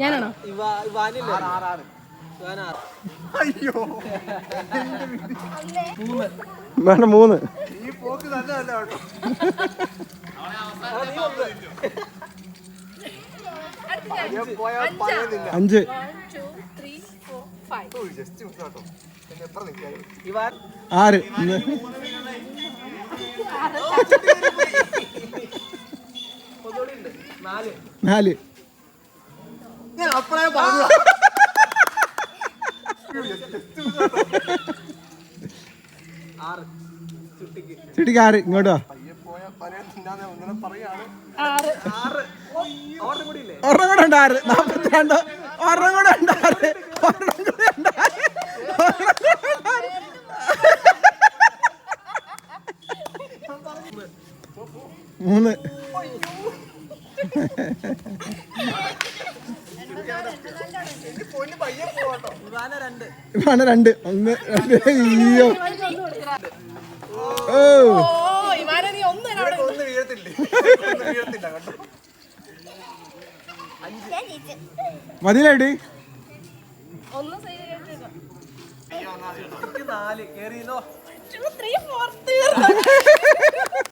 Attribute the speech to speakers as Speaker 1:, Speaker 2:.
Speaker 1: ഞാനാണോ?
Speaker 2: അയ്യോ
Speaker 3: വേണ്ട 3.
Speaker 2: ഈ പോക്ക് തന്നെ അല്ല കേട്ടോ. പോയാ പഴയതില്ല.
Speaker 3: 5.
Speaker 1: 1 2 3 4 5.
Speaker 2: ജസ്റ്റ് മിസ് കേട്ടോ. എത്ര നിൽക്കാതെ
Speaker 3: 6. 4.
Speaker 2: ഞാൻ അപ്പഴേ പറഞ്ഞു.
Speaker 3: ചുട്ടിക്ക് 6. ഇങ്ങോട്ട് വാ.
Speaker 2: പയ്യെ പോയാ പഴയ തിന്നാതെ ഒന്നിനെ പറയാണ്.
Speaker 1: 6.
Speaker 3: ഒരെണ്ണം കൂടെ ഉണ്ട് 6. 42. ഒരെണ്ണം കൂടെ ഉണ്ട് 6. ഒരെണ്ണം കൂടെ ഉണ്ട് 3. ഇവാന 2. 1 2. അയ്യോ ഓ
Speaker 2: ഒന്ന് വീഴത്തില്ലേ? വീഴത്തില്ല കേട്ടോ.
Speaker 3: മതിലേടി.
Speaker 1: ഒന്ന് സൈഡ് കേട്ടോ.
Speaker 2: 4 കേറിയല്ലോ.
Speaker 1: 2 3 4 തീർന്നു.